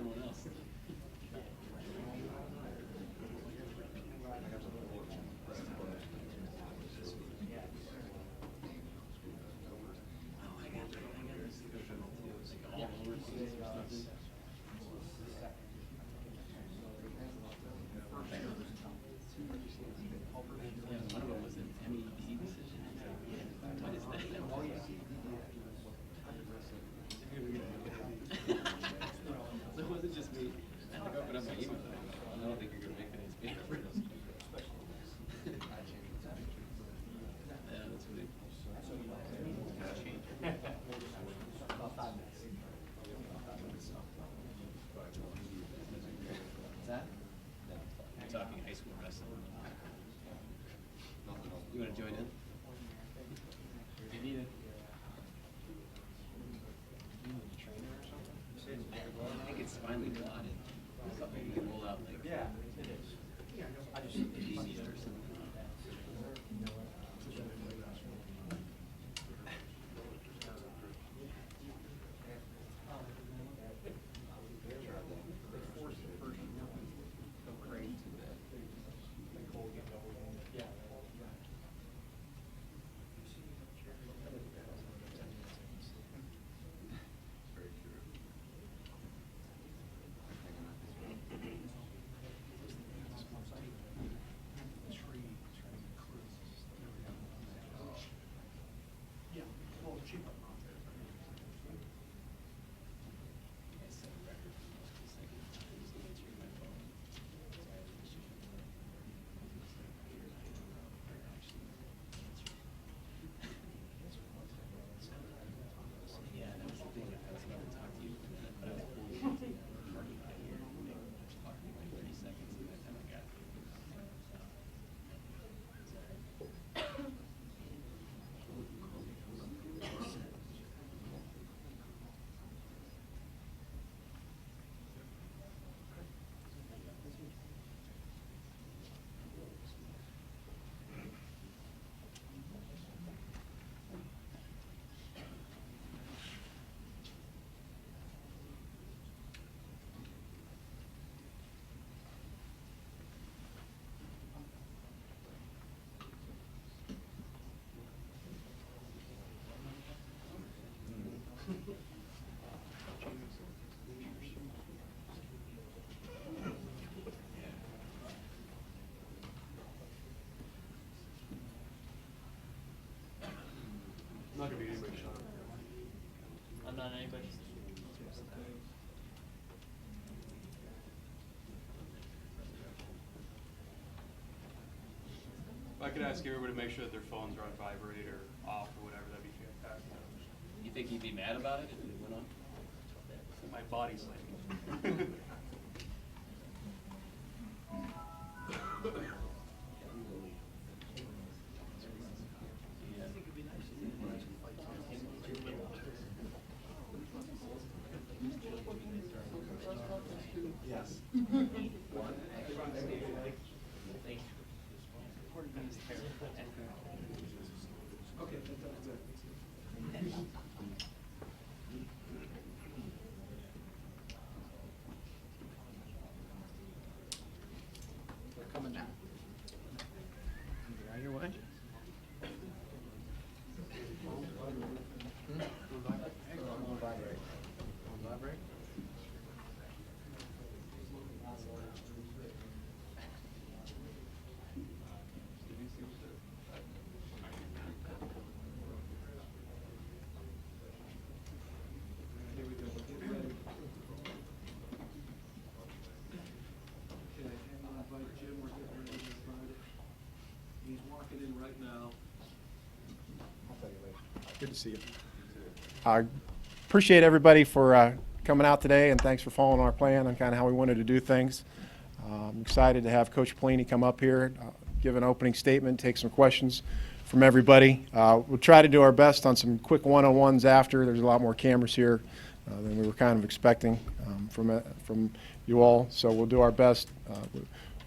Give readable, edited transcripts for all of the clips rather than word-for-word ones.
someone else. One of them was an MED decision. What is that? So it wasn't just me. I had to go open up my email. I don't think you're going to make any spam. Yeah, that's weird. What's that? You're talking high school wrestling. You want to join in? You need it. You need a trainer or something? I think it's finally blotted. Something you can roll out like. Yeah, it is. I just demeanor or something. I'm not going to be anybody's shot. I'm not anybody's. If I could ask everybody to make sure that their phones are on vibrate or off or whatever, that'd be fantastic. You think he'd be mad about it if it went on? My body's like. Yes. Okay, that's it. They're coming now. You're on your way. Vibrate. Here we go. Get ready. Okay, I'm going to invite Jim. We're getting ready to get started. He's walking in right now. I'll tell you later. Good to see you. I appreciate everybody for coming out today, and thanks for following our plan on kind of how we wanted to do things. I'm excited to have Coach Pelini come up here, give an opening statement, take some questions from everybody. We'll try to do our best on some quick one-on-ones after. There's a lot more cameras here than we were kind of expecting from you all, so we'll do our best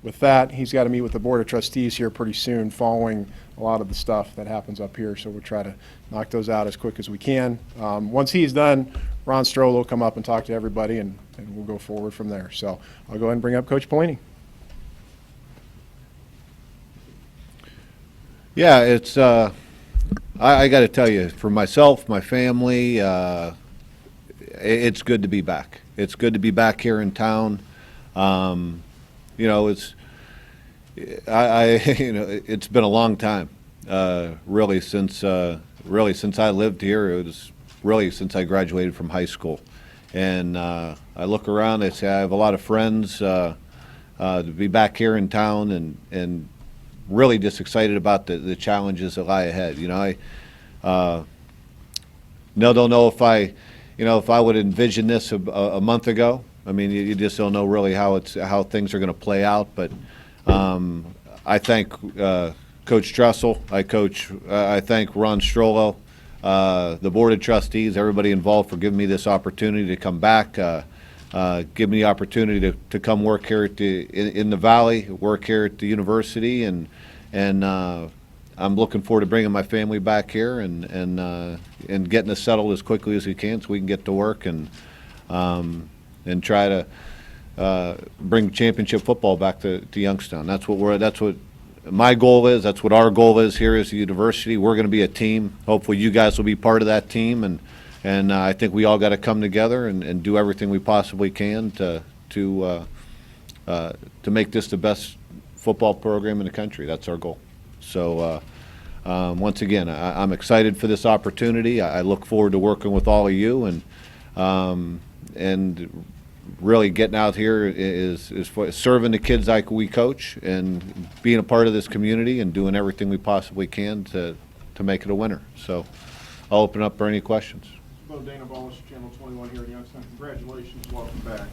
with that, he's got to meet with the Board of Trustees here pretty soon following a lot of the stuff that happens up here. So we'll try to knock those out as quick as we can. Once he's done, Ron Stroll will come up and talk to everybody, and we'll go forward from there. So I'll go ahead and bring up Coach Pelini. Yeah, it's I got to tell you, for myself, my family, it's good to be back. It's good to be back here in town. You know, it's you know, it's been a long time, really since I lived here. It was really since I graduated from high school, and I look around. I say I have a lot of friends to be back here in town, and really just excited about the challenges that lie ahead. You know, I don't know if I would envision this a month ago. I mean, you just don't know really how things are going to play out. But I thank Coach Trestle. I thank Ron Strollo, the Board of Trustees, everybody involved for giving me this opportunity to come back. Give me the opportunity to come work here in the Valley, work here at the university, and I'm looking forward to bringing my family back here and getting us settled as quickly as we can so we can get to work and try to bring championship football back to Youngstown. That's what my goal is. That's what our goal is here as a university. We're going to be a team. Hopefully, you guys will be part of that team, and I think we all got to come together and do everything we possibly can to make this the best football program in the country. That's our goal. So once again, I'm excited for this opportunity. I look forward to working with all of you, and really getting out here is for serving the kids like we coach and being a part of this community and doing everything we possibly can to make it a winner. So I'll open up for any questions. Bo Dana-Ballas, Channel 21 here in Youngstown. Congratulations, welcome back.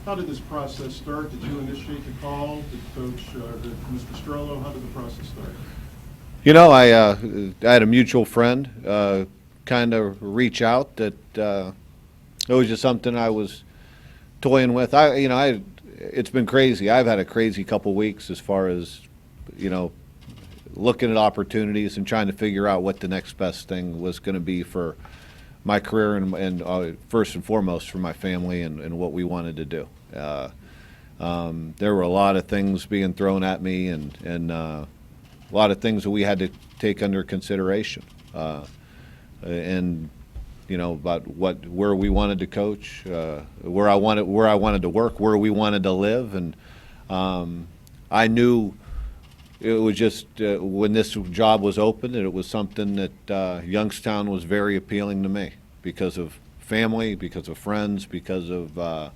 How did this process start? Did you initiate the call? Did Mr. Strollo, how did the process start? You know, I had a mutual friend kind of reach out that it was just something I was toying with. It's been crazy. I've had a crazy couple weeks as far as, looking at opportunities and trying to figure out what the next best thing was going to be for my career and first and foremost for my family and what we wanted to do. There were a lot of things being thrown at me and a lot of things that we had to take under consideration. About where we wanted to coach, where I wanted to work, where we wanted to live, and I knew it was just when this job was open, that it was something that Youngstown was very appealing to me because of family, because of friends, because of a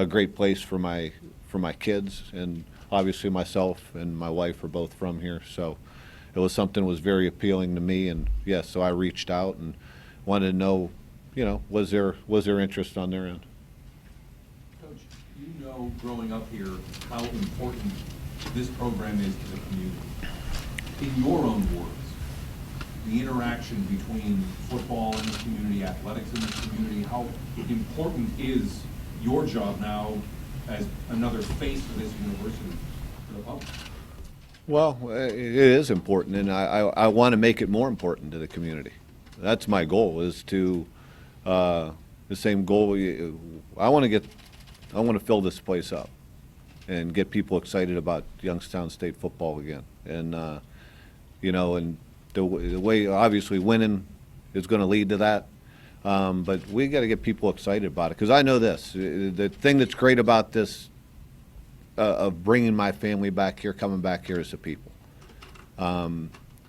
great place for my kids, and obviously myself and my wife are both from here, so it was something that was very appealing to me, and yes, so I reached out and wanted to know, was there interest on their end? Coach, you know, growing up here, how important this program is to the community. In your own words, the interaction between football in the community, athletics in the community, how important is your job now as another face of this university to the public? Well, it is important, and I want to make it more important to the community. That's my goal, is to the same goal. I want to fill this place up and get people excited about Youngstown State football again. And and the way obviously winning is going to lead to that. But we got to get people excited about it, because I know this. The thing that's great about this of bringing my family back here, coming back here, is the people.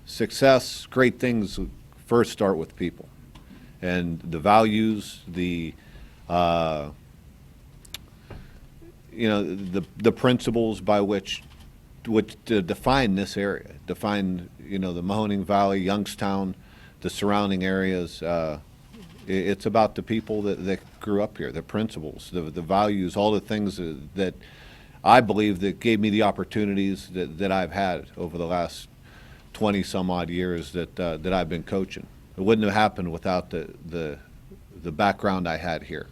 Success, great things first start with people, and the values, the principles by which to define this area, define the Mahoning Valley, Youngstown, the surrounding areas. It's about the people that grew up here, the principles, the values, all the things that I believe that gave me the opportunities that I've had over the last 20 some odd years that I've been coaching. It wouldn't have happened without the background I had here.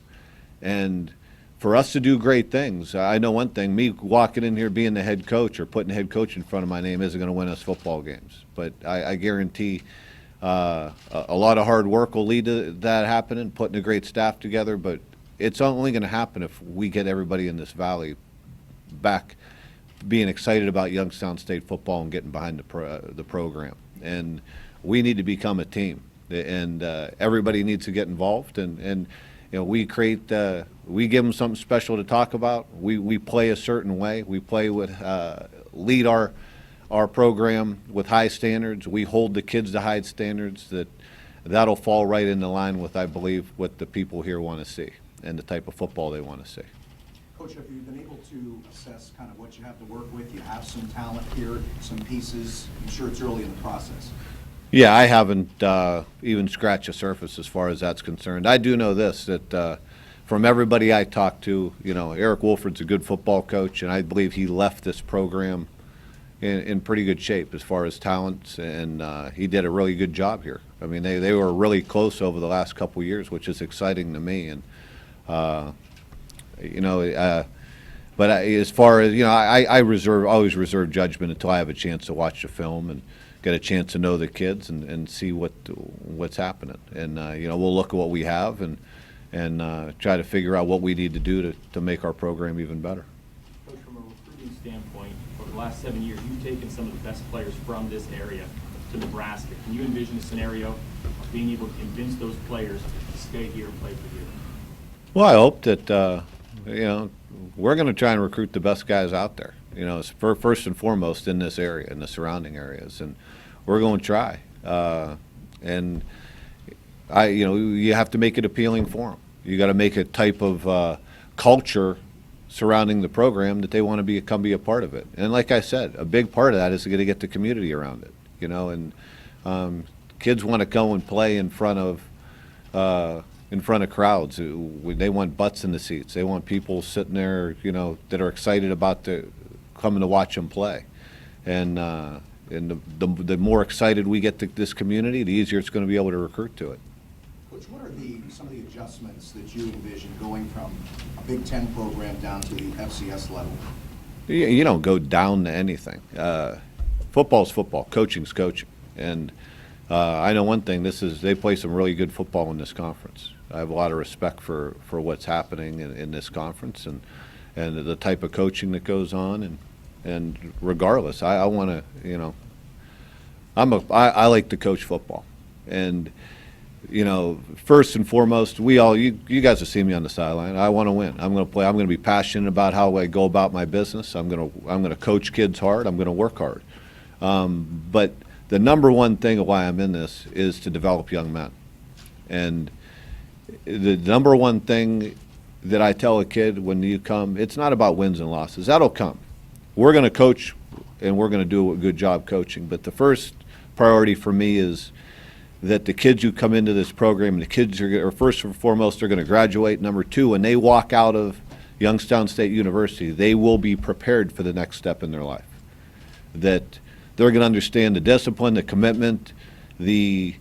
And for us to do great things, I know one thing, me walking in here being the head coach or putting the head coach in front of my name isn't going to win us football games. But I guarantee a lot of hard work will lead to that happening, putting a great staff together. But it's only going to happen if we get everybody in this valley back being excited about Youngstown State football and getting behind the program. And we need to become a team, and everybody needs to get involved. And you know, we give them something special to talk about. We play a certain way. We play with lead our program with high standards. We hold the kids to high standards. That'll fall right into line with, I believe, what the people here want to see and the type of football they want to see. Coach, have you been able to assess kind of what you have to work with? You have some talent here, some pieces. I'm sure it's early in the process. Yeah, I haven't even scratched the surface as far as that's concerned. I do know this, that from everybody I talked to, you know, Eric Wolford's a good football coach, and I believe he left this program in pretty good shape as far as talents, and he did a really good job here. I mean, they were really close over the last couple of years, which is exciting to me. And you know, but as far as, you know, I always reserve judgment until I have a chance to watch the film and get a chance to know the kids and see what's happening. And you know, we'll look at what we have and try to figure out what we need to do to make our program even better. Coach, from a recruiting standpoint, over the last 7 years, you've taken some of the best players from this area to Nebraska. Can you envision a scenario of being able to convince those players to stay here and play for you? Well, I hope that you know, we're going to try and recruit the best guys out there. You know, it's first and foremost in this area, in the surrounding areas, and we're going to try. And you know, you have to make it appealing for them. You got to make a type of culture surrounding the program that they want to come be a part of it. And like I said, a big part of that is going to get the community around it. You know, and kids want to go and play in front of crowds. They want butts in the seats. They want people sitting there, you know, that are excited about coming to watch them play. And the more excited we get this community, the easier it's going to be able to recruit to it. Coach, what are some of the adjustments that you envision going from a Big Ten program down to the FCS level? You don't go down to anything. Football's football. Coaching's coaching. And I know one thing. They play some really good football in this conference. I have a lot of respect for what's happening in this conference and the type of coaching that goes on. And regardless, I want to, you know, I like to coach football. And you know, first and foremost, you guys have seen me on the sideline. I want to win. I'm going to play. I'm going to be passionate about how I go about my business. I'm going to coach kids hard. I'm going to work hard. But the number one thing of why I'm in this is to develop young men. And the number one thing that I tell a kid when you come, it's not about wins and losses. That'll come. We're going to coach, and we're going to do a good job coaching. But the first priority for me is that the kids who come into this program, and the kids are first and foremost, they're going to graduate. Number two, when they walk out of Youngstown State University, they will be prepared for the next step in their life. That they're going to understand the discipline, the commitment, the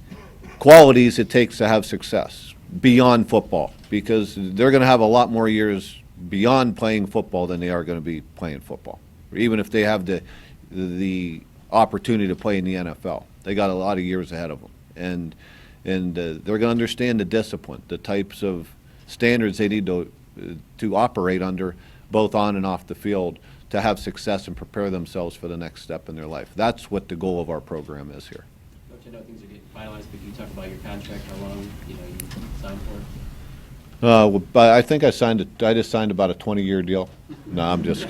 qualities it takes to have success beyond football, because they're going to have a lot more years beyond playing football than they are going to be playing football. Even if they have the opportunity to play in the NFL, they got a lot of years ahead of them. And they're going to understand the discipline, the types of standards they need to operate under, both on and off the field, to have success and prepare themselves for the next step in their life. That's what the goal of our program is here. Coach, I know things are getting finalized, but can you talk about your contract, how long you signed for? But I think I just signed about a 20-year deal. No, I'm just.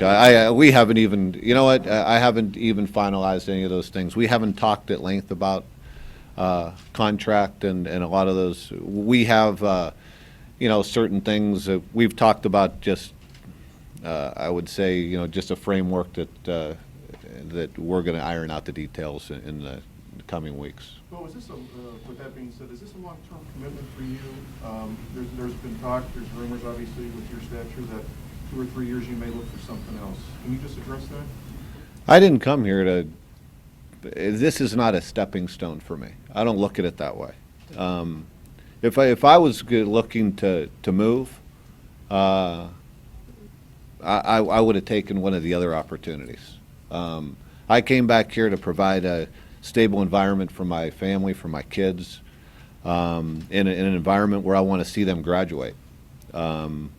We haven't even. You know what? I haven't even finalized any of those things. We haven't talked at length about contract and a lot of those. We have, you know, certain things that we've talked about. Just, I would say, you know, just a framework that we're going to iron out the details in the coming weeks. Well, with that being said, is this a long-term commitment for you? There's been talk, there's rumors, obviously, with your stature that 2 or 3 years you may look for something else. Can you just address that? I didn't come here to. This is not a stepping stone for me. I don't look at it that way. If I was looking to move, I would have taken one of the other opportunities. I came back here to provide a stable environment for my family, for my kids, in an environment where I want to see them graduate. And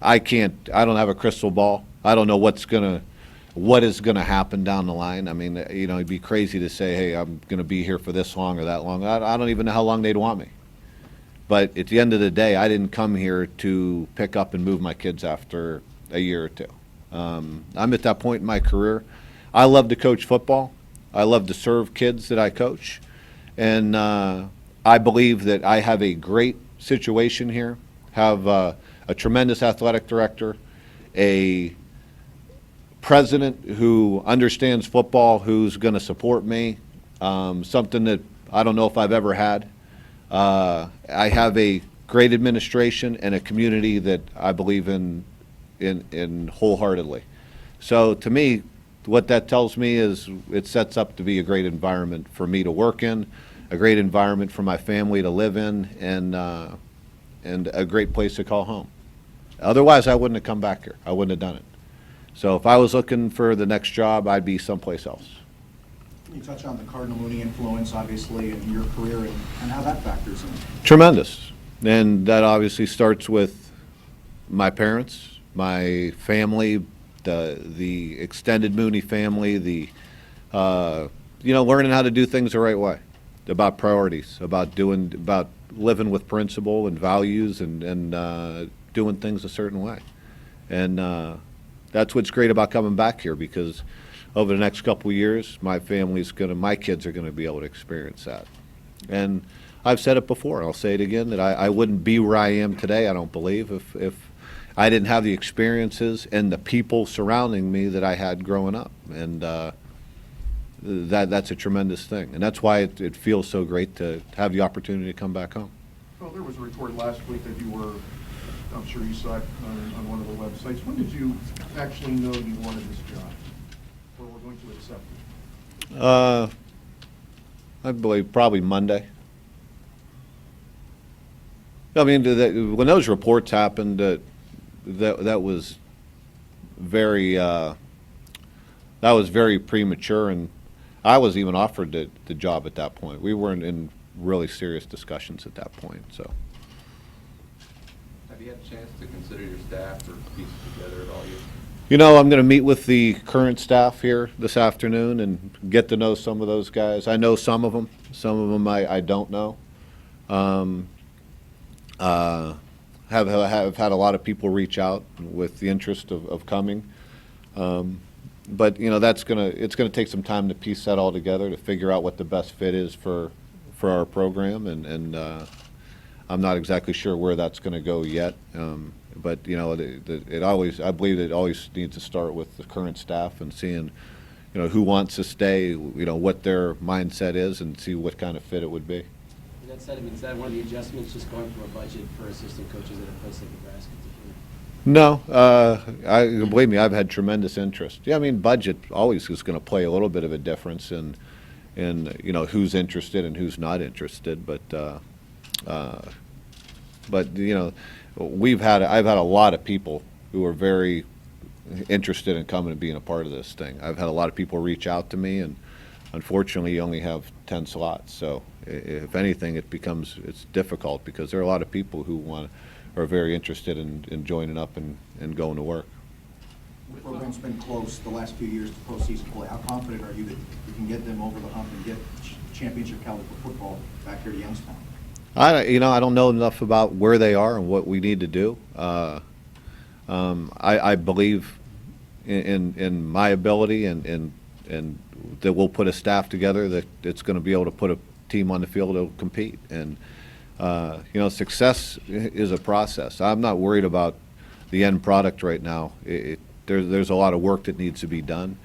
I don't have a crystal ball. I don't know what is gonna happen down the line. I mean, it'd be crazy to say, hey, I'm gonna be here for this long or that long. I don't even know how long they'd want me. But at the end of the day, I didn't come here to pick up and move my kids after a year or two. I'm at that point in my career. I love to coach football. I love to serve kids that I coach. And I believe that I have a great situation here, have a tremendous athletic director, a president who understands football, who's going to support me, something that I don't know if I've ever had. I have a great administration and a community that I believe in wholeheartedly. So to me, what that tells me is it sets up to be a great environment for me to work in, a great environment for my family to live in, and a great place to call home. Otherwise, I wouldn't have come back here. I wouldn't have done it. So if I was looking for the next job, I'd be someplace else. Can you touch on the Cardinal Mooney influence, obviously, in your career and how that factors in? Tremendous. And that obviously starts with my parents, my family, the extended Mooney family, learning how to do things the right way, about priorities, about living with principle and values and doing things a certain way. And that's what's great about coming back here, because over the next couple of years, my kids are gonna be able to experience that. And I've said it before, and I'll say it again, that I wouldn't be where I am today, I don't believe, if I didn't have the experiences and the people surrounding me that I had growing up. And that's a tremendous thing. And that's why it feels so great to have the opportunity to come back home. Well, there was a report last week that you were, I'm sure you saw it on one of the websites. When did you actually know you wanted this job, or were going to accept it? I believe probably Monday. I mean, when those reports happened, that was very premature, and I was even offered the job at that point. We weren't in really serious discussions at that point. So. Have you had a chance to consider your staff or piece it together at all yet? I'm going to meet with the current staff here this afternoon and get to know some of those guys. I know some of them. Some of them I don't know. Have had a lot of people reach out with the interest of coming. But it's gonna take some time to piece that all together, to figure out what the best fit is for our program, and I'm not exactly sure where that's going to go yet. But I believe it always needs to start with the current staff and seeing who wants to stay, what their mindset is, and see what kind of fit it would be. That said, is that one of the adjustments, just going from a budget for assistant coaches at a place like Nebraska to here? No, believe me, I've had tremendous interest. Yeah, I mean, budget always is going to play a little bit of a difference in who's interested and who's not interested. But I've had a lot of people who are very interested in coming and being a part of this thing. I've had a lot of people reach out to me, and unfortunately, you only have 10 slots. So if anything, it's difficult, because there are a lot of people who are very interested in joining up and going to work. The program's been close the last few years to postseason play. How confident are you that you can get them over the hump and get championship caliber football back here to Youngstown? I don't know enough about where they are and what we need to do. I believe in my ability and that we'll put a staff together that it's going to be able to put a team on the field that will compete. And success is a process. I'm not worried about the end product right now. There's a lot of work that needs to be done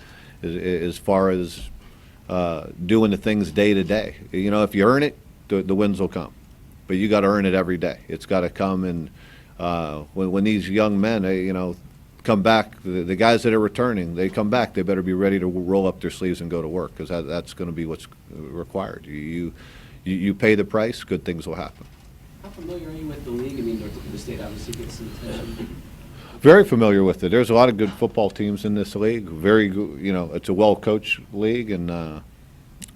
as far as doing the things day to day. If you earn it, the wins will come. But you got to earn it every day. It's got to come. And when these young men, come back, the guys that are returning, they come back, they better be ready to roll up their sleeves and go to work, because that's going to be what's required. You pay the price, good things will happen. How familiar are you with the league? I mean, North Dakota State obviously gets some attention. Very familiar with it. There's a lot of good football teams in this league. Very good, it's a well-coached league, and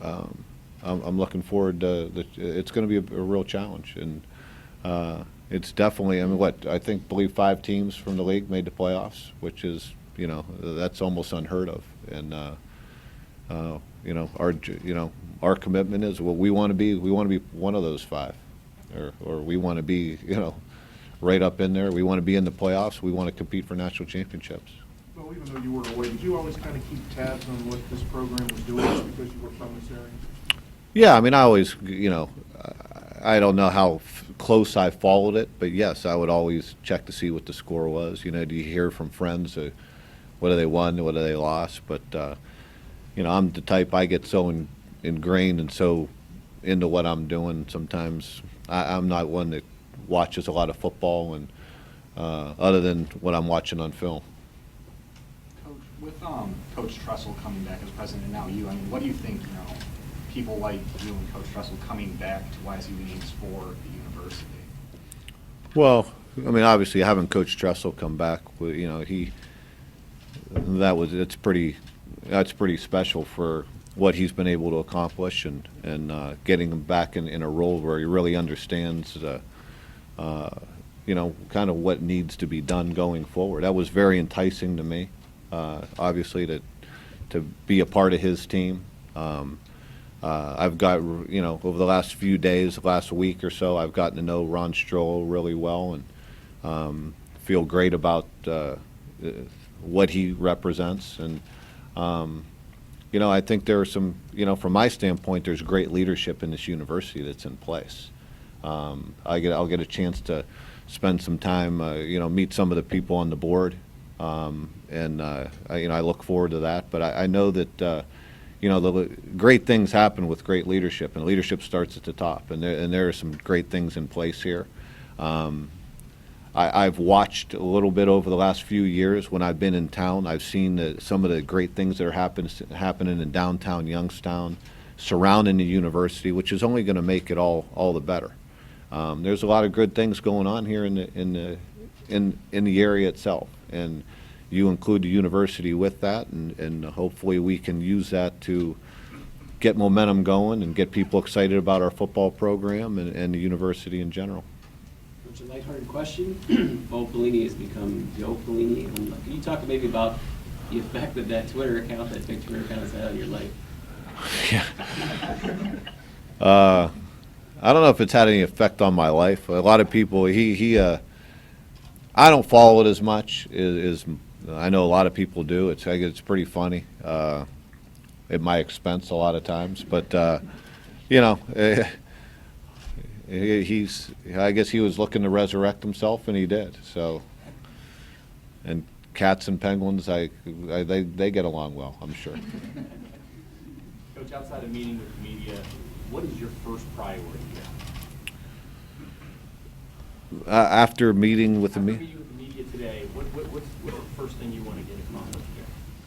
I'm looking forward to it's going to be a real challenge. And it's definitely, I believe 5 teams from the league made the playoffs, which is, that's almost unheard of. And our commitment is, well, we want to be one of those 5, or we want to be, right up in there. We want to be in the playoffs. We want to compete for national championships. Well, even though you were away, did you always kind of keep tabs on what this program was doing just because you were from this area? Yeah, I always, I don't know how close I followed it, but yes, I would always check to see what the score was. Do you hear from friends, whether they won, whether they lost? But, I'm the type, I get so ingrained and so into what I'm doing. Sometimes I'm not one that watches a lot of football, and other than what I'm watching on film. Coach, with Coach Trestle coming back as president, and now you, what do you think, people like you and Coach Trestle coming back to YSU means for the university? Well, obviously having Coach Trestle come back, that's pretty special for what he's been able to accomplish, and getting him back in a role where he really understands kind of what needs to be done going forward. That was very enticing to me, obviously, to be a part of his team. I've got, over the last few days, last week or so, I've gotten to know Ron Stroll really well, and feel great about what he represents. And, I think there are some, from my standpoint, there's great leadership in this university that's in place. I'll get a chance to spend some time, meet some of the people on the board, and I look forward to that. But I know that the great things happen with great leadership, and leadership starts at the top. And there are some great things in place here. I've watched a little bit over the last few years when I've been in town. I've seen some of the great things that are happening in downtown Youngstown, surrounding the university, which is only going to make it all the better. There's a lot of good things going on here in the area itself, and you include the university with that, and hopefully we can use that to get momentum going and get people excited about our football program and the university in general. It's a lighthearted question. Bo Pelini has become Joe Pelini. Can you talk maybe about the effect of that Twitter account, that big Twitter account has had on your life? Yeah. I don't know if it's had any effect on my life. A lot of people, I don't follow it as much as I know a lot of people do. It's pretty funny, at my expense a lot of times. But I guess he was looking to resurrect himself, and he did. So, and cats and penguins, they get along well, I'm sure. Coach, outside of meeting with the media, what is your first priority? After meeting with the media today, what's the first thing you want to get accomplished here?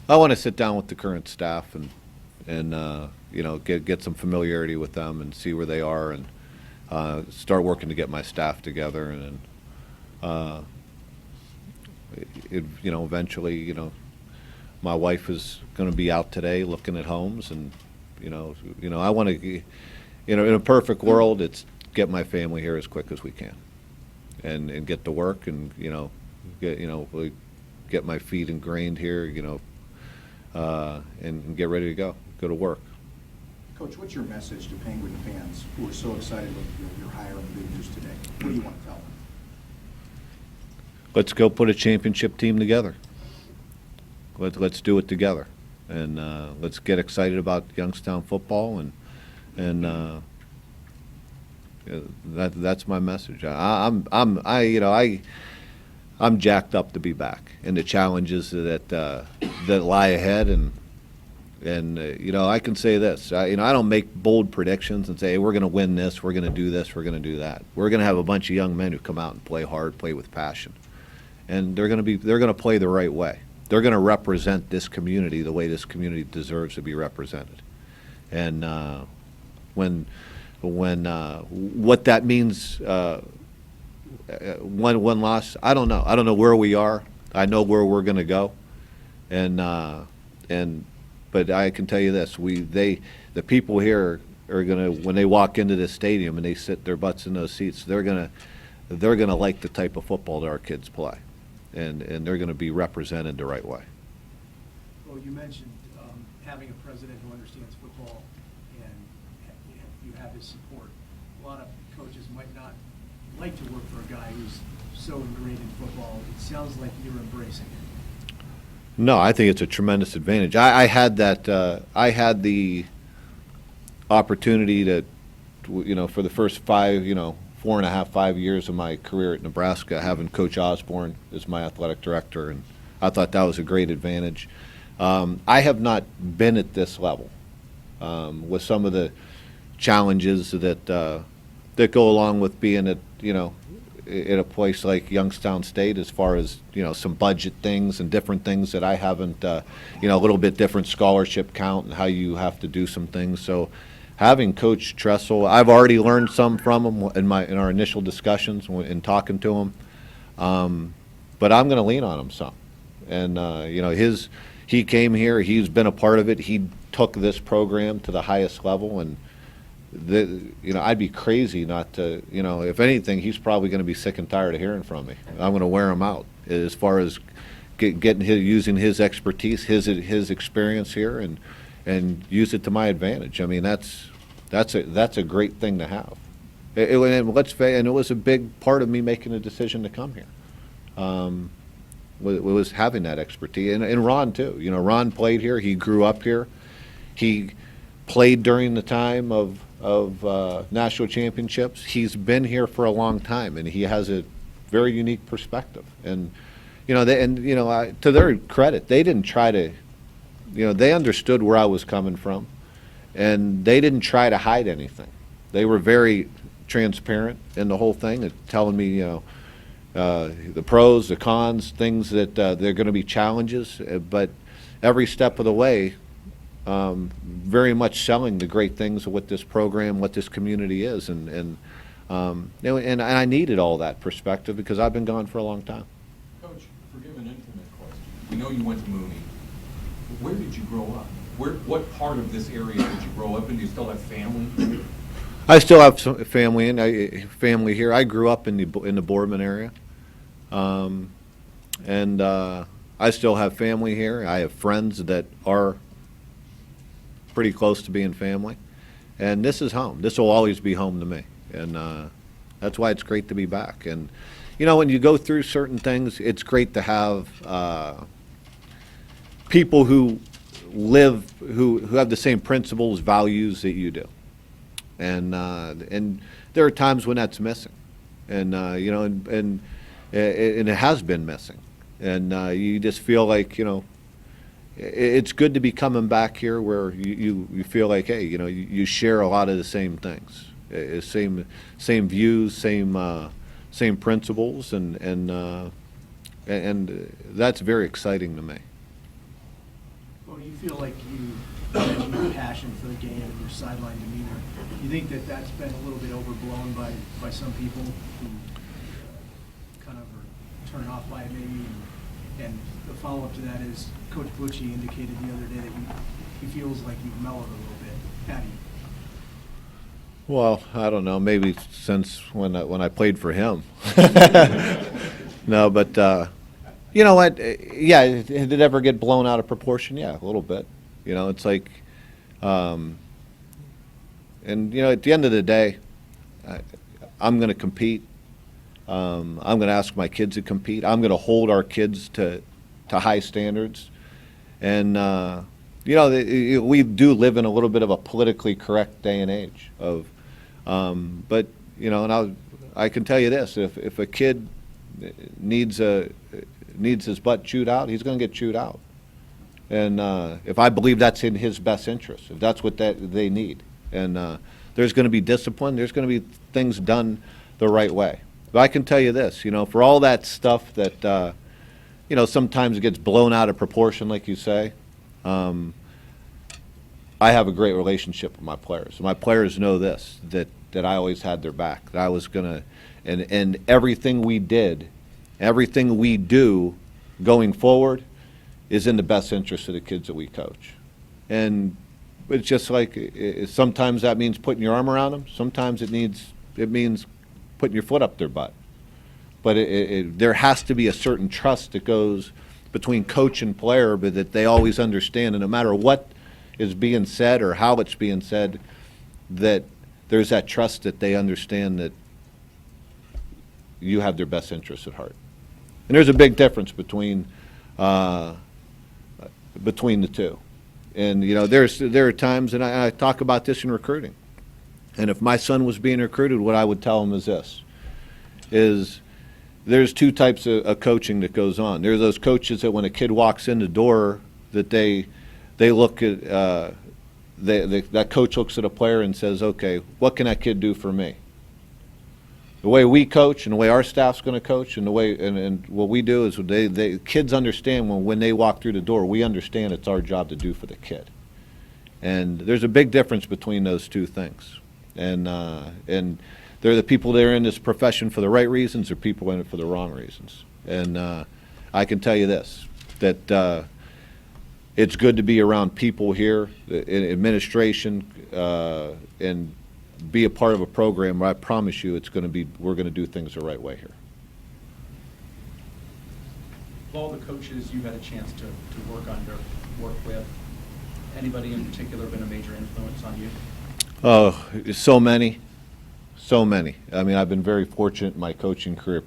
I want to sit down with the current staff and get some familiarity with them and see where they are, and start working to get my staff together, and eventually, my wife is going to be out today looking at homes, and I want to, in a perfect world, it's get my family here as quick as we can, and get to work, and get my feet ingrained here, and get ready to go to work. Coach, what's your message to Penguin fans who are so excited with your hire and the good news today? What do you want to tell them? Let's go put a championship team together. Let's do it together, and let's get excited about Youngstown football, and that's my message. I'm jacked up to be back, and the challenges that lie ahead, and I can say this. I don't make bold predictions and say, hey, we're going to win this, we're going to do this, we're going to do that. We're going to have a bunch of young men who come out and play hard, play with passion, and they're going to play the right way. They're going to represent this community the way this community deserves to be represented. And when what that means one loss. I don't know. I don't know where we are. I know where we're going to go, but I can tell you this: the people here are going to, when they walk into this stadium and they sit their butts in those seats, they're going to like the type of football that our kids play, and they're going to be represented the right way. Well, you mentioned having a president who understands football, and you have his support. A lot of coaches might not like to work for a guy who's so ingrained in football. It sounds like you're embracing it. No, I think it's a tremendous advantage. I had that. I had the opportunity to, for the first 4.5, 5 years of my career at Nebraska, having Coach Osborne as my athletic director, and I thought that was a great advantage. I have not been at this level with some of the challenges that go along with being at a place like Youngstown State, as far as some budget things and different things that I haven't a little bit different scholarship count and how you have to do some things. So having Coach Trestle, I've already learned some from him in our initial discussions in talking to him, but I'm going to lean on him some. And he came here, he's been a part of it, he took this program to the highest level, and I'd be crazy not to, if anything, he's probably going to be sick and tired of hearing from me. I'm going to wear him out as far as using his expertise, his experience here, and use it to my advantage. I mean, that's a great thing to have. And it was a big part of me making a decision to come here. Was having that expertise, and Ron too. Ron played here. He grew up here. He played during the time of national championships. He's been here for a long time, and he has a very unique perspective. And to their credit, they didn't try to. They understood where I was coming from, and they didn't try to hide anything. They were very transparent in the whole thing, and telling me, the pros, the cons, things that they're going to be challenges, but every step of the way, very much selling the great things of what this program, what this community is, and I needed all that perspective because I've been gone for a long time. Coach, forgive an intimate question. We know you went to Mooney. Where did you grow up? What part of this area did you grow up in? Do you still have family? I still have some family here. I grew up in the Boardman area. And I still have family here. I have friends that are pretty close to being family. And this is home. This will always be home to me. And that's why it's great to be back. And, when you go through certain things, it's great to have people who who have the same principles, values that you do. And there are times when that's missing. And, and it has been missing. And you just feel like, it's good to be coming back here where you feel like, hey, you share a lot of the same things, same views, same principles, and that's very exciting to me. Well, you feel like you have a passion for the game and your sideline demeanor. You think that that's been a little bit overblown by some people who kind of are turned off by it maybe? And the follow-up to that is Coach Bucci indicated the other day that he feels like you've mellowed a little bit. How do you? Well, I don't know. Maybe since when I played for him. No, but you know what? Yeah, did it ever get blown out of proportion? Yeah, a little bit. It's like, and at the end of the day, I'm going to compete. I'm going to ask my kids to compete. I'm going to hold our kids to high standards. And, we do live in a little bit of a politically correct day and age of, but, and I can tell you this, if a kid needs his butt chewed out, he's going to get chewed out. And if I believe that's in his best interest, if that's what they need. And there's going to be discipline, there's going to be things done the right way. But I can tell you this, for all that stuff that, sometimes it gets blown out of proportion, like you say, I have a great relationship with my players. My players know this, that I always had their back, that I was going to And everything we did, everything we do going forward is in the best interest of the kids that we coach. And it's just like, sometimes that means putting your arm around them. Sometimes it means putting your foot up their butt. But there has to be a certain trust that goes between coach and player, but that they always understand, and no matter what is being said or how it's being said, that there's that trust that they understand that you have their best interests at heart. And there's a big difference between the two. And there are times, and I talk about this in recruiting. And if my son was being recruited, what I would tell him is this: there's two types of coaching that goes on. There's those coaches that when a kid walks in the door, that they look at that coach looks at a player and says, okay, what can that kid do for me? The way we coach and the way our staff's going to coach and the way and what we do is kids understand when they walk through the door, we understand it's our job to do for the kid. And there's a big difference between those two things. And they're the people that are in this profession for the right reasons, or people in it for the wrong reasons. And I can tell you this, that it's good to be around people here, in administration, and be a part of a program where I promise you we're going to do things the right way here. Of all the coaches you've had a chance to work under, work with, anybody in particular been a major influence on you? Oh, so many. So many. I mean, I've been very fortunate in my coaching career,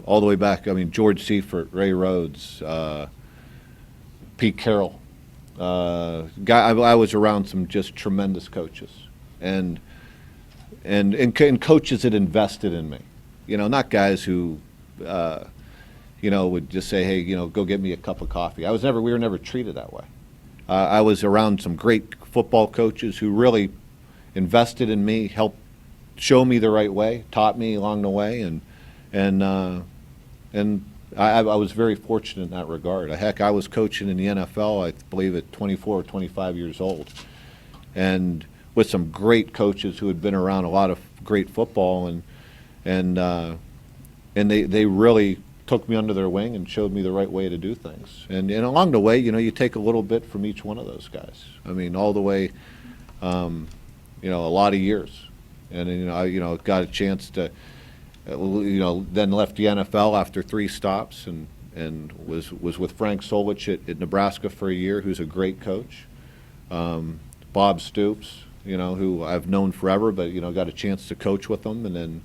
all the way back. I mean, George Seifert, Ray Rhodes, Pete Carroll. I was around some just tremendous coaches, and coaches that invested in me. Not guys who, would just say, hey, go get me a cup of coffee. We were never treated that way. I was around some great football coaches who really invested in me, helped show me the right way, taught me along the way, and I was very fortunate in that regard. Heck, I was coaching in the NFL, I believe, at 24 or 25 years old, and with some great coaches who had been around a lot of great football, and they really took me under their wing and showed me the right way to do things. And along the way, you take a little bit from each one of those guys. I mean, all the way, a lot of years. And then, I got a chance to, then left the NFL after 3 stops and was with Frank Solich at Nebraska for a year, who's a great coach. Bob Stoops, who I've known forever, but, got a chance to coach with him. And then,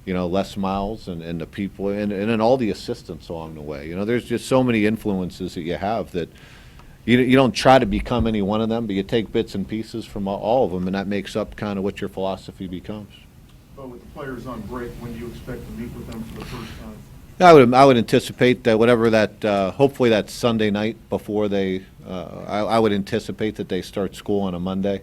Les Miles and the people, and then all the assistants along the way. There's just so many influences that you have that you don't try to become any one of them, but you take bits and pieces from all of them, and that makes up kind of what your philosophy becomes. But with the players on break, when do you expect to meet with them for the first time? I would anticipate that whatever that, hopefully that Sunday night before they, I would anticipate that they start school on a Monday.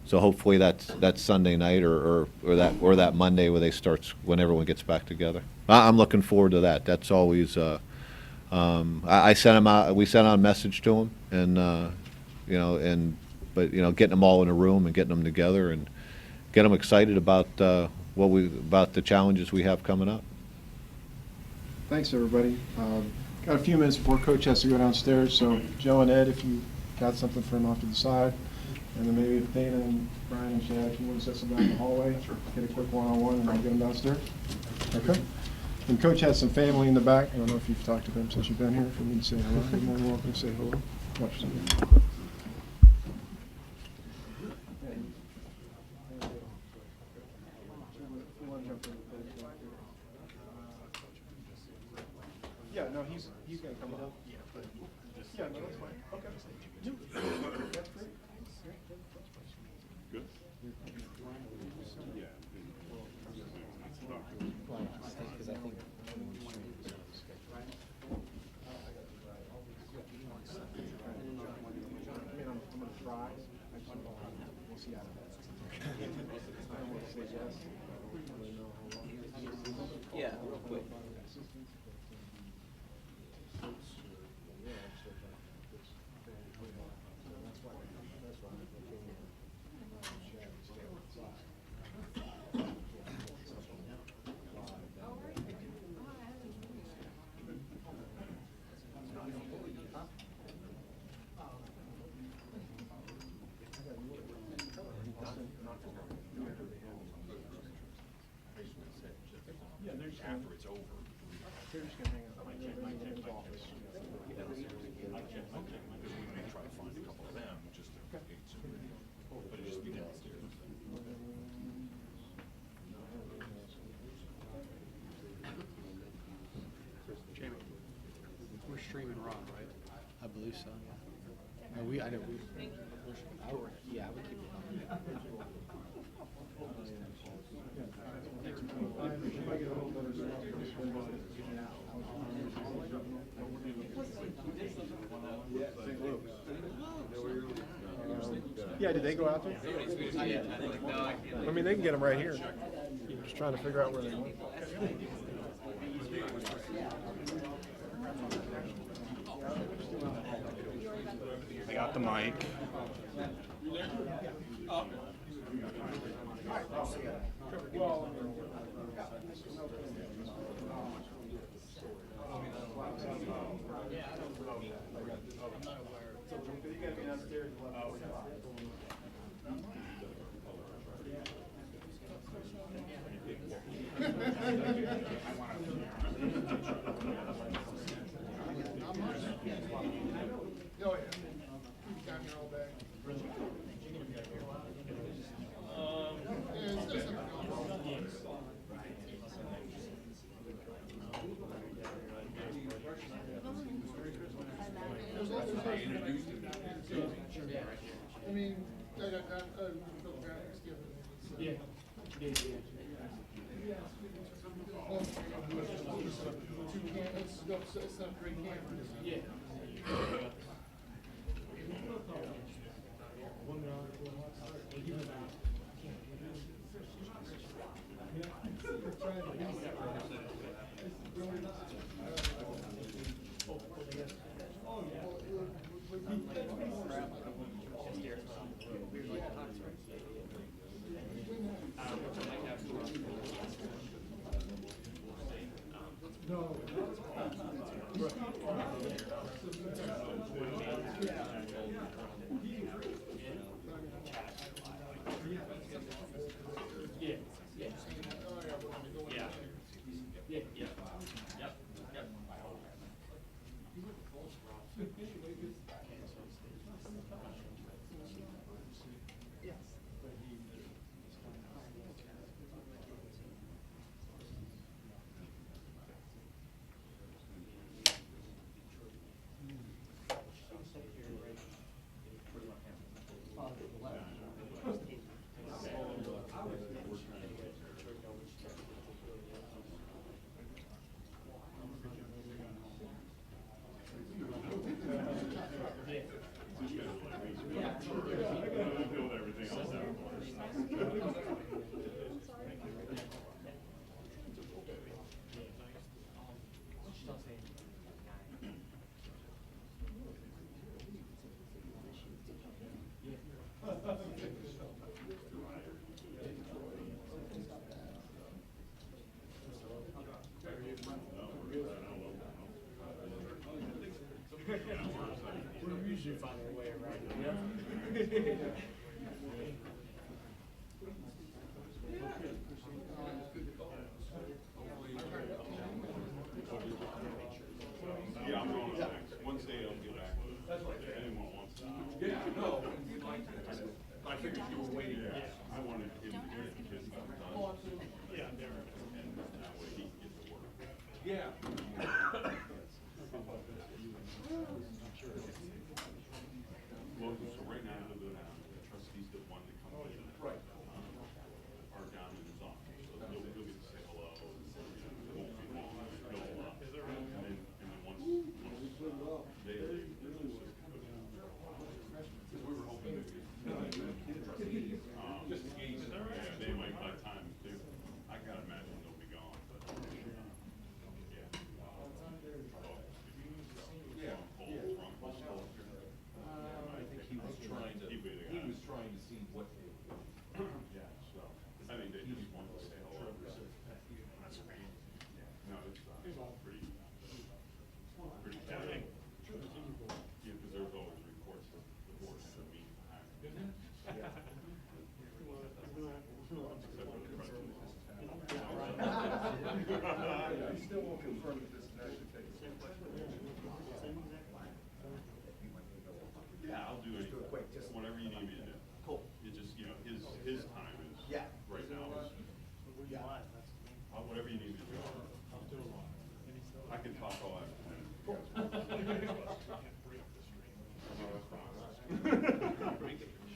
So hopefully that's Sunday night or that Monday where they start, when everyone gets back together. I'm looking forward to that. That's always, I sent him out, we sent out a message to him, and getting them all in a room and getting them together and get them excited about about the challenges we have coming up. Thanks, everybody. Got a few minutes before Coach has to go downstairs, so Joe and Ed, if you got something for him off to the side, and then maybe if Dana and Brian and Chad, if you want to set some down in the hallway, get a quick one-on-one, and I'll get them downstairs. Okay. And Coach has some family in the back. I don't know if you've talked to them since you've been here. If you need to say hello, you're more than welcome to say hello. Watch them. Yeah, no, he's going to come up. Yeah, no, that's fine. Okay. That's great. Good. Yeah, real quick. Because we may try to find a couple of them, just to get some, but it'd just be downstairs. Jamie, we're streaming Ron, right? I believe so, yeah. No, I know we. Yeah, I would keep it on. Yeah, did they go out there? I mean, they can get them right here. Just trying to figure out where they are. They got the mic. I mean, I got graphics given. Yeah. It's not great cameras. Yeah. No. We usually find our way around. Yeah, I'm going next. Wednesday I'll get back. That's right. If anyone wants to. Yeah, no, if you'd like to. I figured you were waiting. Yeah. I wanted him to get his stuff done. Oh, absolutely. Yeah, there. And that way he can get to work. Yeah. Well, so right now he'll go down to the Trestle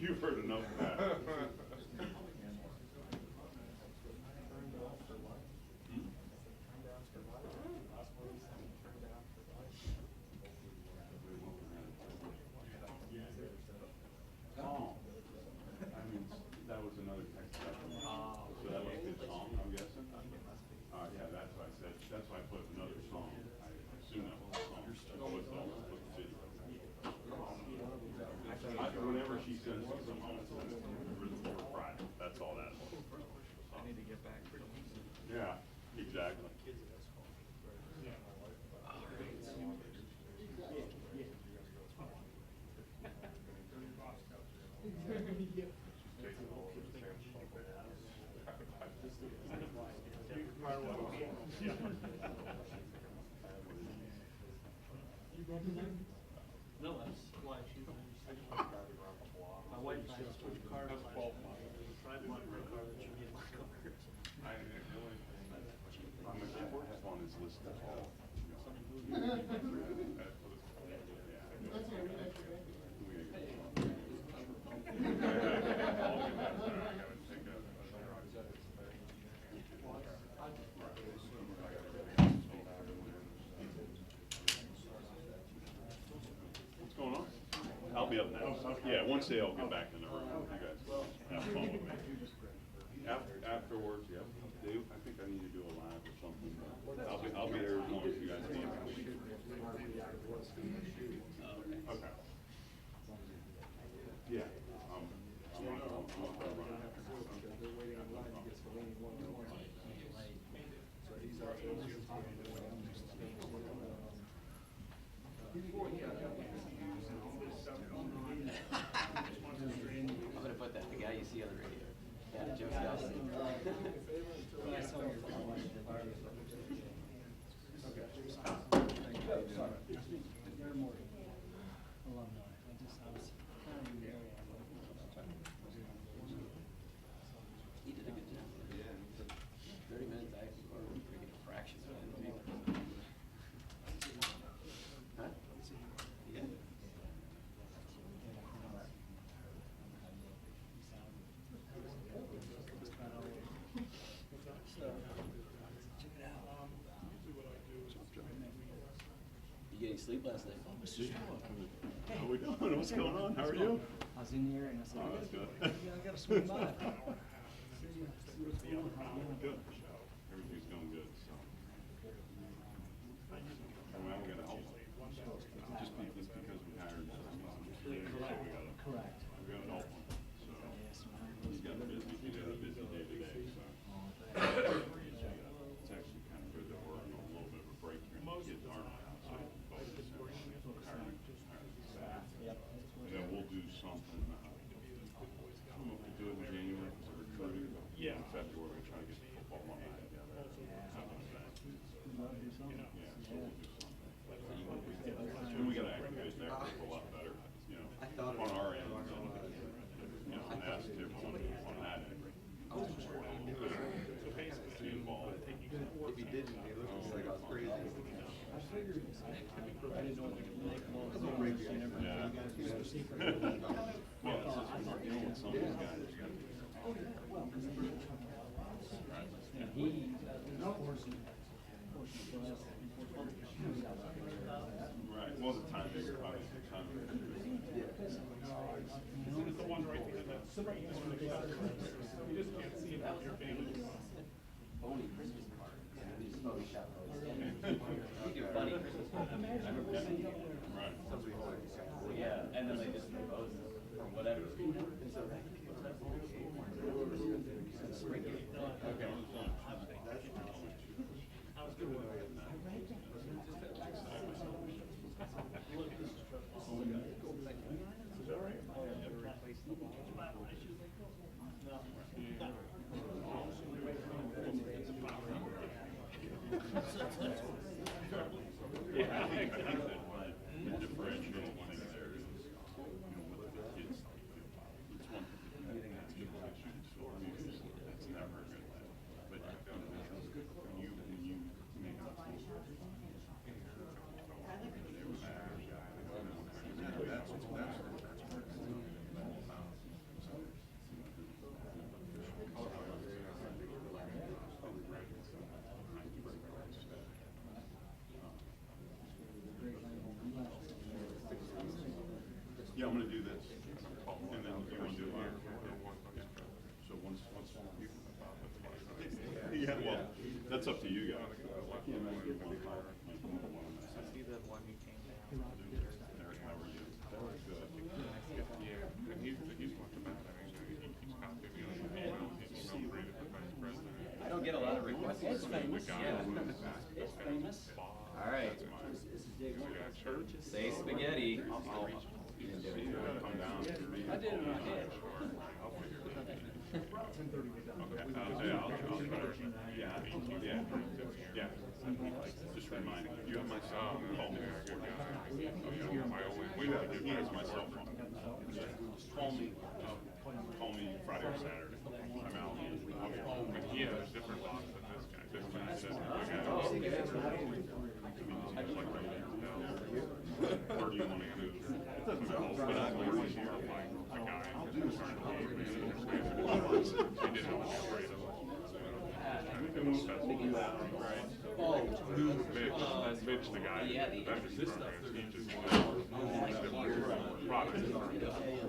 You've heard enough of that. Oh, I mean, that was another text. So that was his song, I'm guessing? Yeah, that's why I said, that's why I put another song. I assume that was a song. What's the video? Whenever she sends me something, for Friday, that's all that was. I need to get back pretty easy. Yeah, exactly. No, that's why she's. My wife and I switched cars. I bought her car that should be in my car. Have on his list at all. What's going on? I'll be up next. Yeah, once they all get back in the room, you guys have fun with me. Afterwards, yeah. Dave, I think I need to do a live or something. I'll be there as long as you guys need me. Okay. Yeah. I'm gonna run after. They're waiting in line to get Fellini one more. So he's our I'm gonna put that, the guy you see on the radio. Yeah, Joe Scott. They're more alumni. I was kind of in the area. He did a good job. Yeah. 30 minutes, I or pretty good fraction of it. Huh? Yeah. You getting sleep last night? Oh, Mr. How we doing? What's going on? How are you? I was in here and I said, Oh, that's good. I gotta swing by. Good. Everything's going good, so. I mean, I'm gonna help. Just because we hired. Correct. We gotta help him, so. He's got a busy day today, so. It's actually kind of good that we're on a little bit of a break here. Kids aren't out, so hiring staff. And then we'll do something, I don't know if we do it in January, because we're recruiting, but in February, we try to get the football alumni together. Have an event. Yeah, so we'll do something. And we gotta activate that group a lot better, you know, on our end, and, you know, and ask him on that end. Be involved. If you didn't, it looks like I was crazy. I figured, I didn't know what to make Yeah. Well, it's just when we're dealing with some of these guys, you gotta be right. Well, the timing, obviously, the timing. The one right behind that. You just can't see it out your family. Only Christmas card. We do funny Christmas cards. I remember seeing it. Right. Somebody yeah, and then they just propose or whatever. Okay. Yeah, I think that the differential thing there is, you know, with the kids, it's one thing to that's good issues, so that's never a good thing. But when you make a Yeah, I'm gonna do this, and then you wanna do it here? So once you. Yeah, well, that's up to you guys. I can't imagine one higher. See that one who came down? How are you? Good. Yeah, he's much about it. I mean, he keeps copying me on the email. He's email created the vice president. I don't get a lot of requests. It's famous. Yeah. It's famous. All right. Say spaghetti. Come down. I did it on Edge. Okay, I'll try to, yeah. Just remind me, you have my cell phone, call me. He has my cell phone. Call me Friday or Saturday. I'm out. Yeah, there's different laws than this guy. This guy says, where do you want to do? It doesn't matter, but I'm always here, like, the guy. He didn't know what afraid of. Mitch, the guy,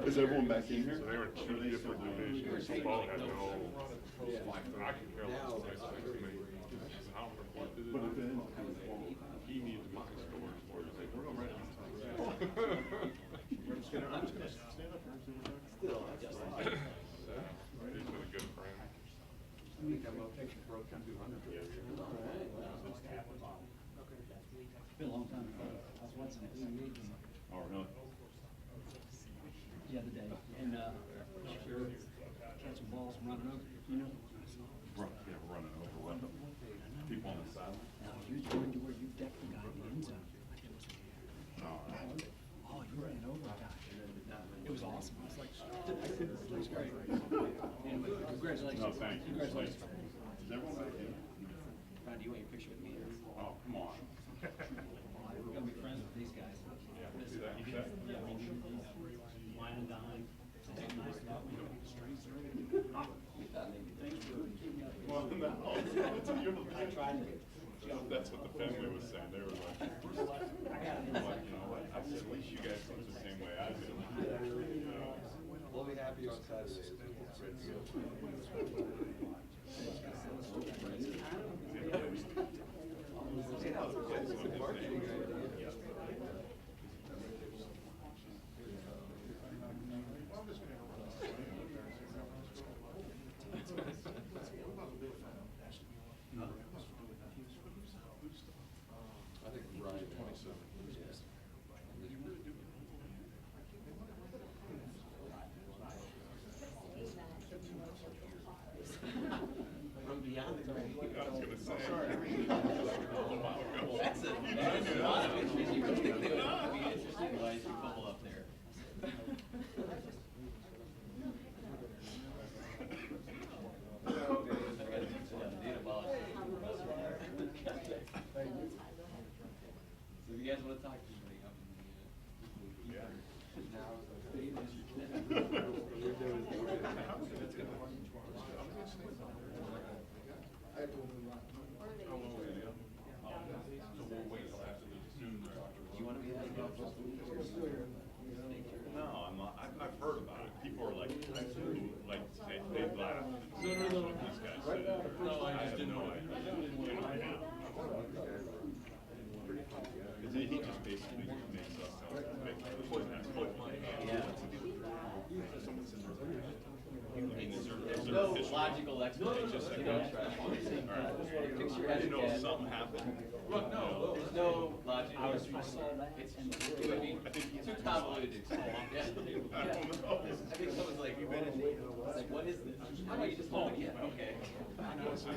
Is everyone back in here? So they were two different divisions. Football had no, I can care less what they say to me. I don't report to But if it this. ends, He needs my scores for it. We're gonna write I'm just gonna stand up here and see what happens. He's been a good friend. Been a long time ago. I was watching it. Oh, really? The other day, and catching balls and running over, you know. Running over, people on the side. No, you're going to where you decked the guy in the end zone. Oh, you ran over a guy. It was awesome. I was like, it was great. Anyway, congratulations. No, thank you. Congratulations. Is everyone back in? Ron, do you want your picture with me? Oh, come on. We're gonna be friends with these guys. Yeah, I mean, he's wine and dine. It's nice about me. Well, no. That's what the family was saying. They were like, you know what? I said, at least you guys think the same way I do. We'll be happy on Saturdays. I think Ryan 27. Beyond the I was gonna say. That's a lot of issues. You would think they would be interested in why is your bubble up there? So if you guys want to talk to me up in No, I'm not, I've heard about it. People are like, they laugh. No. This guy said it. No, I just didn't know. know. He just basically makes us put money. Yeah. There's no logical explanation. Just like, You don't all try. right. Picture I as didn't a know cat. something happened. No, there's no logic. I saw that. It would be too convoluted to explain. Yeah. I don't know. I think someone's like, it's like, what is this? Oh, you just hold it. Yeah, okay. So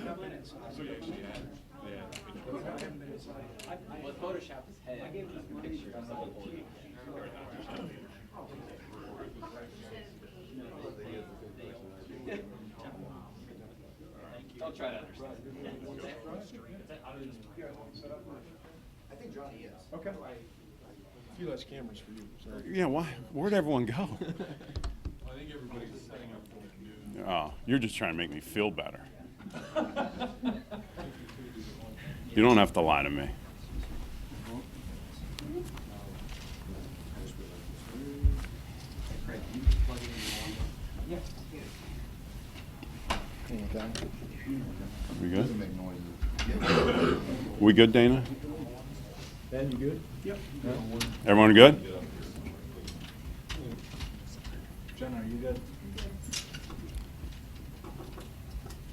you actually had, Well, it photoshopped his head. I gave him a picture of someone holding it. Don't try to understand. I think Johnny is. Okay. A few less cameras for you, sorry. Yeah, where'd everyone go? I think everybody's setting up for noon. Oh, you're just trying to make me feel better. You don't have to lie to me. We good? We good, Dana? Ben, you good? Yep. Everyone good? Jen, are you good?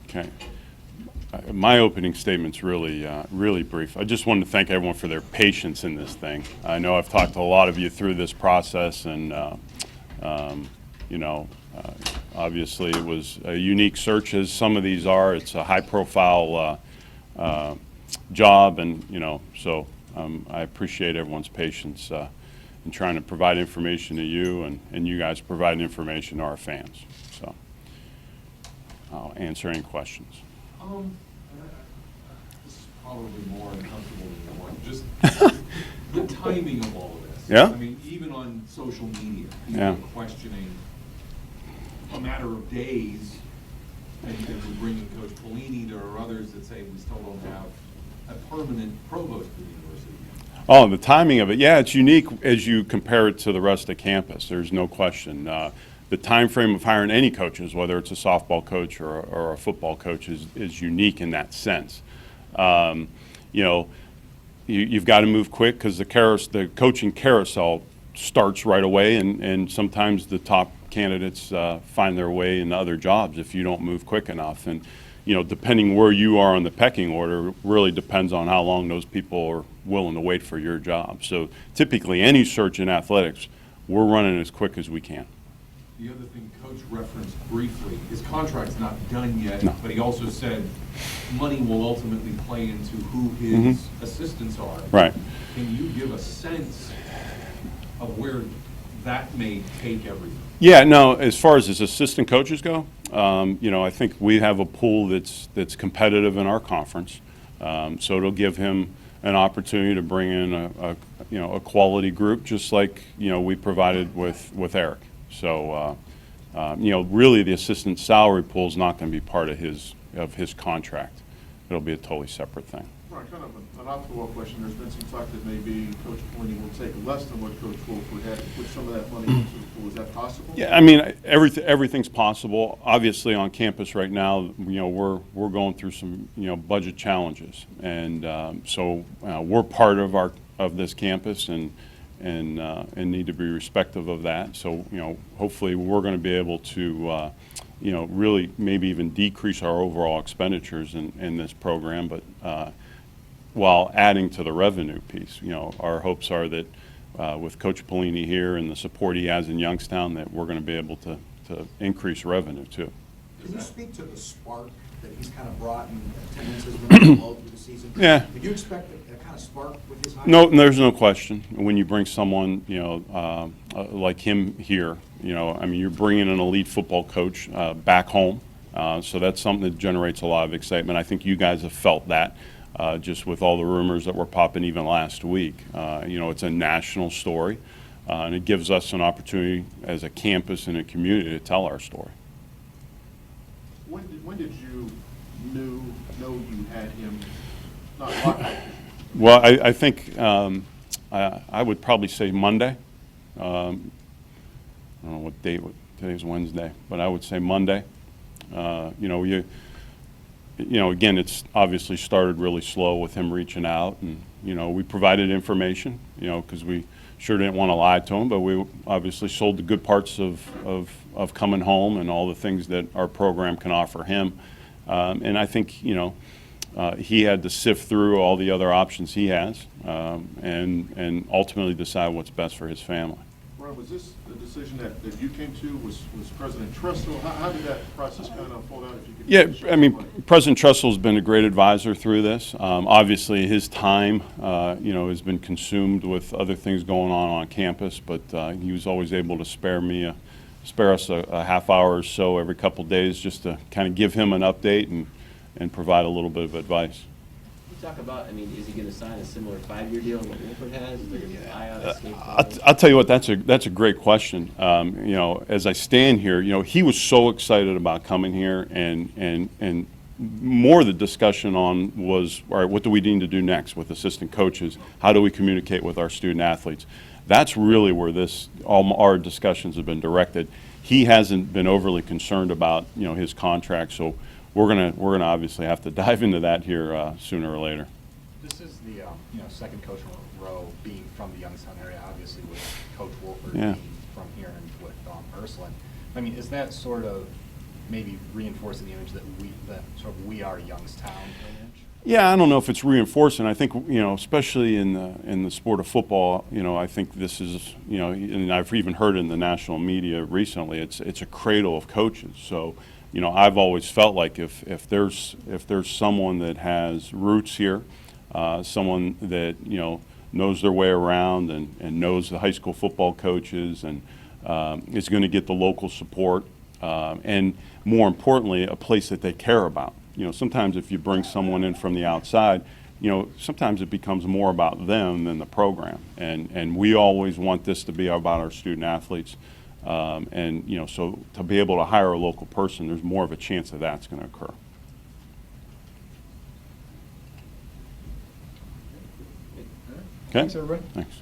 Okay. My opening statement's really, really brief. I just wanted to thank everyone for their patience in this thing. I know I've talked to a lot of you through this process, and you know, obviously it was a unique search, as some of these are. It's a high-profile job, and you know, so I appreciate everyone's patience in trying to provide information to you, and you guys providing information to our fans. So I'll answer any questions. This is probably more uncomfortable than you want. Just the timing of all of this. Yeah? I mean, even on social media, people Yeah. are questioning a matter of days, and then we bring in Coach Pelini. There are others that say we still don't have a permanent provost for the university. Oh, the timing of it, yeah, it's unique as you compare it to the rest of campus. There's no question. The time frame of hiring any coaches, whether it's a softball coach or a football coach, is unique in that sense. You know, you've got to move quick because the coaching carousel starts right away, and sometimes the top candidates find their way into other jobs if you don't move quick enough. And you know, depending where you are on the pecking order, really depends on how long those people are willing to wait for your job. So typically, any search in athletics, we're running as quick as we can. The other thing Coach referenced briefly, his contract's not done yet, No. but he also said money will ultimately play into who his assistants are. Right. Can you give a sense of where that may take everything? Yeah, no, as far as his assistant coaches go, you know, I think we have a pool that's competitive in our conference. So it'll give him an opportunity to bring in a quality group, just like, you know, we provided with Eric. So, you know, really the assistant salary pool is not going to be part of his contract. It'll be a totally separate thing. Right, kind of an off-the-wall question. There's been some talk that maybe Coach Pelini will take less than what Coach Wolf had to put some of that money into the pool. Is that possible? Yeah, I mean, everything's possible. Obviously, on campus right now, you know, we're going through some, you know, budget challenges, and so we're part of this campus, and need to be respectful of that. So, you know, hopefully we're going to be able to, you know, really maybe even decrease our overall expenditures in this program, but while adding to the revenue piece. You know, our hopes are that with Coach Pelini here and the support he has in Youngstown, that we're going to be able to increase revenue too. Can you speak to the spark that he's kind of brought in attendance has been low through the season? Yeah. Would you expect a kind of spark with his hire? No, there's no question. When you bring someone, you know, like him here, you know, I mean, you're bringing an elite football coach back home, so that's something that generates a lot of excitement. I think you guys have felt that just with all the rumors that were popping even last week. You know, it's a national story, and it gives us an opportunity as a campus and a community to tell our story. When did you know you had him not locked up? Well, I think I would probably say Monday. I don't know what date. Today's Wednesday, but I would say Monday. You know, again, it's obviously started really slow with him reaching out, and you know, we provided information, you know, because we sure didn't want to lie to him, but we obviously sold the good parts of coming home and all the things that our program can offer him. And I think, you know, he had to sift through all the other options he has, and ultimately decide what's best for his family. Ron, was this the decision that you came to? Was President Trestle? How did that process kind of fold out? If you could Yeah, I mean, President Trestle has been a great advisor through this. Obviously, his time, you know, has been consumed with other things going on campus, but he was always able to spare us a half hour or so every couple of days just to kind of give him an update and provide a little bit of advice. Talk about, I mean, is he going to sign a similar 5-year deal like Wolford has? Is there going to be a buyout? I'll tell you what, that's a great question. You know, as I stand here, you know, he was so excited about coming here, and more the discussion on was, all right, what do we need to do next with assistant coaches? How do we communicate with our student athletes? That's really where all our discussions have been directed. He hasn't been overly concerned about, you know, his contract, so we're gonna obviously have to dive into that here sooner or later. This is the second coach in a row being from the Youngstown area, obviously with Coach Wolford Yeah. being from here and with Ursuline. I mean, is that sort of maybe reinforcing the image that we are Youngstown image? Yeah, I don't know if it's reinforcing. I think, especially in the sport of football, I think this is, and I've even heard in the national media recently, it's a cradle of coaches. So, I've always felt like if there's someone that has roots here, someone that knows their way around and knows the high school football coaches and is going to get the local support, and more importantly, a place that they care about. Sometimes if you bring someone in from the outside, sometimes it becomes more about them than the program. And we always want this to be about our student athletes. So to be able to hire a local person, there's more of a chance that that's going to occur. Okay? Thanks, everybody. Thanks.